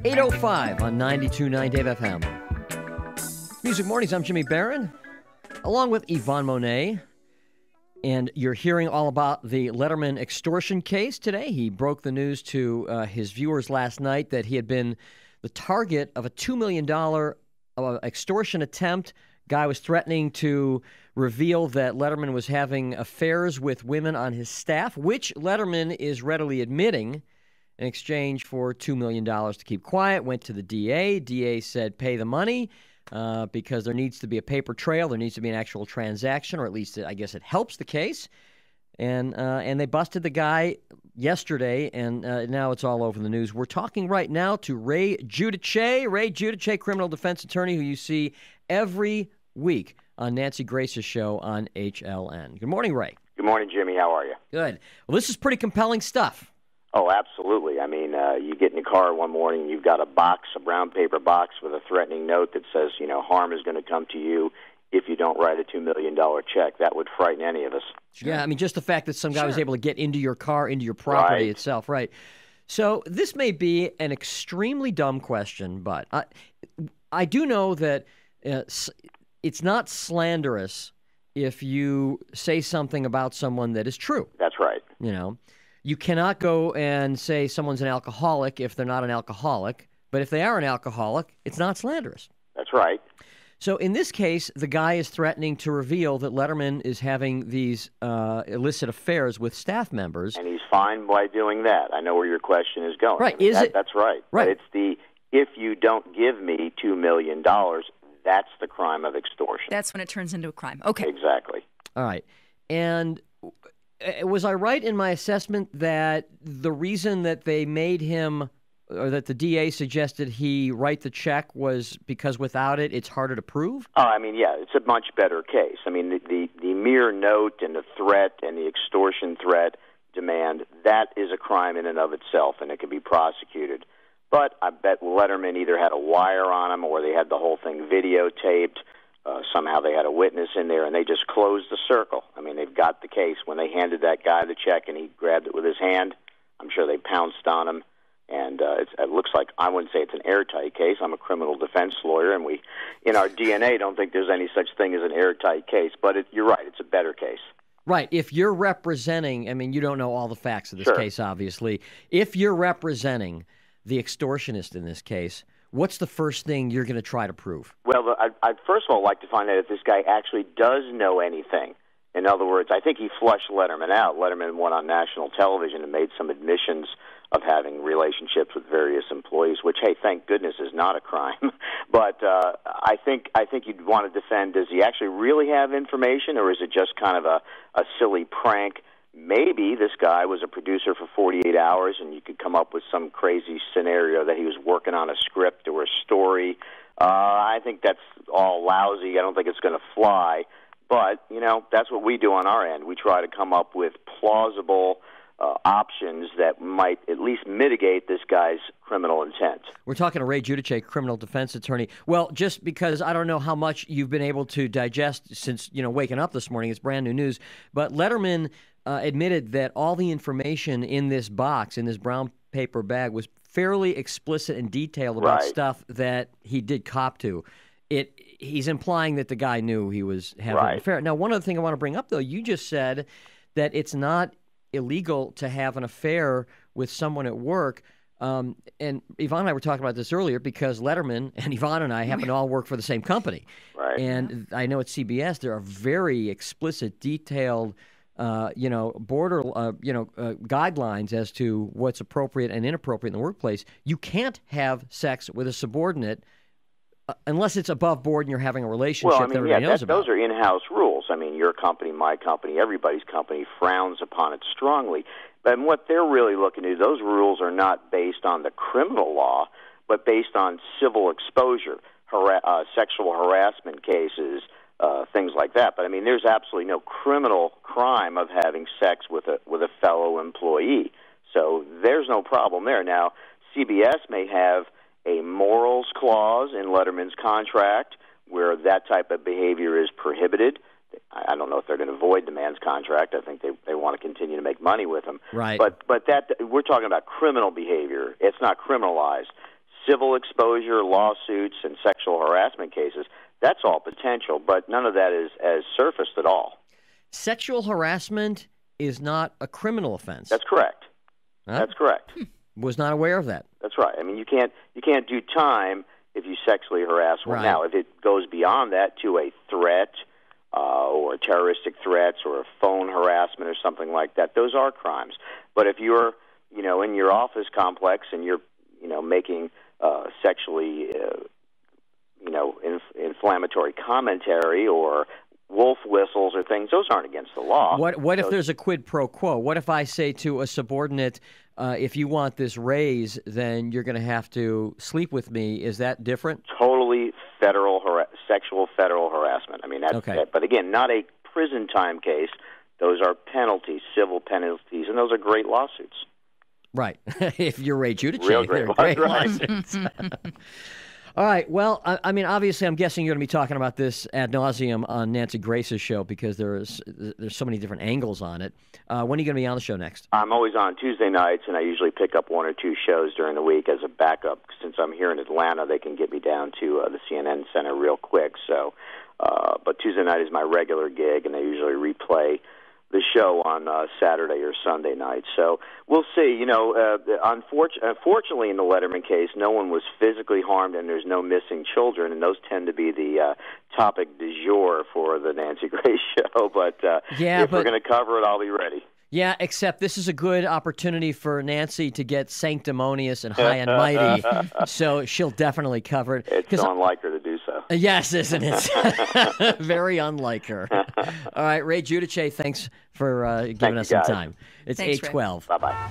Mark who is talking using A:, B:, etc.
A: 8:05 on 92.9 Dave FM. Music Mornings, I'm Jimmy Barron, along with Yvonne Monet. And you're hearing all about the Letterman extortion case today. He broke the news to his viewers last night that he had been the target of a $2 million extortion attempt. Guy was threatening to reveal that Letterman was having affairs with women on his staff, which Letterman is readily admitting, in exchange for $2 million to keep quiet. Went to the DA. DA said, pay the money because there needs to be a paper trail. There needs to be an actual transaction, or at least I guess it helps the case. And they busted the guy yesterday, and now it's all over the news. We're talking right now to Ray Giudice. Ray Giudice, criminal defense attorney who you see every week on Nancy Grace's show on HLN. Good morning, Ray.
B: Good morning, Jimmy. How are you?
A: Good. Well, this is pretty compelling stuff.
B: Oh, absolutely. I mean, you get in the car one morning, you've got a brown paper box with a threatening note that says, harm is going to come to you if you don't write a $2 million check. That would frighten any of us.
A: Yeah, I mean, just the fact that some guy was able to get into your car, into your property itself, right? So this may be an extremely dumb question, but I do know that it's not slanderous if you say something about someone that is true.
B: That's right.
A: You cannot go and say someone's an alcoholic if they're not an alcoholic, but if they are an alcoholic, it's not slanderous.
B: That's right.
A: So in this case, the guy is threatening to reveal that Letterman is having these illicit affairs with staff members.
B: And he's fine by doing that. I know where your question is going.
A: Right.
B: That's right.
A: Right.
B: But it's the, if you don't give me $2 million, that's the crime of extortion.
C: That's when it turns into a crime. Okay.
B: Exactly.
A: All right. And was I right in my assessment that the reason that they made him, or that the DA suggested he write the check, was because without it, it's harder to prove?
B: It's a much better case. I mean, the mere note and the threat and the extortion threat demand, that is a crime in and of itself, and it can be prosecuted. But I bet Letterman either had a wire on him or they had the whole thing videotaped. Somehow they had a witness in there, and they just closed the circle. I mean, they've got the case. When they handed that guy the check and he grabbed it with his hand, I'm sure they pounced on him. And it looks like, I wouldn't say it's an airtight case. I'm a criminal defense lawyer, and we, in our DNA, don't think there's any such thing as an airtight case. But you're right, it's a better case.
A: Right. If you're representing, I mean, you don't know all the facts of this case, obviously. If you're representing the extortionist in this case, what's the first thing you're going to try to prove? Well,
B: I'd first of all like to find out if this guy actually does know anything. In other words, I think he flushed Letterman out. Letterman went on national television and made some admissions of having relationships with various employees, which, hey, thank goodness is not a crime. But I think you'd want to defend, does he actually really have information, or is it just kind of a silly prank? Maybe this guy was a producer for 48 hours and you could come up with some crazy scenario that he was working on a script or a story. I think that's all lousy. I don't think it's going to fly. But, that's what we do on our end. We try to come up with plausible options that might at least mitigate this guy's criminal intent.
A: We're talking to Ray Giudice, criminal defense attorney. Well, just because I don't know how much you've been able to digest since, waking up this morning, it's brand new news, but Letterman admitted that all the information in this box, in this brown paper bag, was fairly explicit and detailed about stuff that he did cop to. He's implying that the guy knew he was having an affair. Now, one other thing I want to bring up, though, you just said that it's not illegal to have an affair with someone at work. And Yvonne and I were talking about this earlier because Letterman and Yvonne and I happen to all work for the same company.
B: Right.
A: And I know at CBS there are very explicit, detailed guidelines as to what's appropriate and inappropriate in the workplace. You can't have sex with a subordinate unless it's above board and you're having a relationship that everybody knows about.
B: Those are in-house rules. I mean, your company, my company, everybody's company frowns upon it strongly. But what they're really looking to do, those rules are not based on the criminal law, but based on civil exposure, sexual harassment cases, things like that. But I mean, there's absolutely no criminal crime of having sex with a fellow employee. So there's no problem there. Now, CBS may have a morals clause in Letterman's contract where that type of behavior is prohibited. I don't know if they're going to void the man's contract. I think they want to continue to make money with him.
A: Right.
B: But that we're talking about criminal behavior. It's not criminalized. civil exposure, lawsuits, and sexual harassment cases, that's all potential, but none of that is as surfaced at all.
A: Sexual harassment is not a criminal offense.
B: That's correct.
A: Huh?
B: That's correct.
A: Was not aware of that.
B: That's right. I mean, you can't do time if you sexually harass one.
A: Right.
B: Now, if it goes beyond that to a threat or terroristic threats or a phone harassment or something like that, those are crimes. But if you're, in your office complex and you're, making sexually, inflammatory commentary or wolf whistles or things, those aren't against the law.
A: What if there's a quid pro quo? What if I say to a subordinate, if you want this raise, then you're going to have to sleep with me? Is that different?
B: Totally sexual federal harassment. I mean, that's
A: okay.
B: But again, not a prison time case. Those are penalties, civil penalties, and those are great lawsuits.
A: Right. If you're Ray Giudice,
B: real
A: they're
B: great
A: lawsuits. All right. Well, I mean, obviously, I'm guessing you're going to be talking about this ad nauseum on Nancy Grace's show because there's so many different angles on it. When are you going to be on the show next?
B: I'm always on Tuesday nights, and I usually pick up one or two shows during the week as a backup. Since I'm here in Atlanta, they can get me down to the CNN Center real quick. So, but Tuesday night is my regular gig, and they usually replay the show on Saturday or Sunday night. So we'll see. Unfortunately, in the Letterman case, no one was physically harmed, and there's no missing children, and those tend to be the topic du jour for the Nancy Grace show. But if we're going to cover it, I'll be ready.
A: Yeah, except this is a good opportunity for Nancy to get sanctimonious and high and mighty, so she'll definitely cover it.
B: It's so unlike her to do so.
A: Yes, isn't it? Very unlike her. All right, Ray Giudice, thanks for giving us some time. It's 8:12.
B: Bye-bye.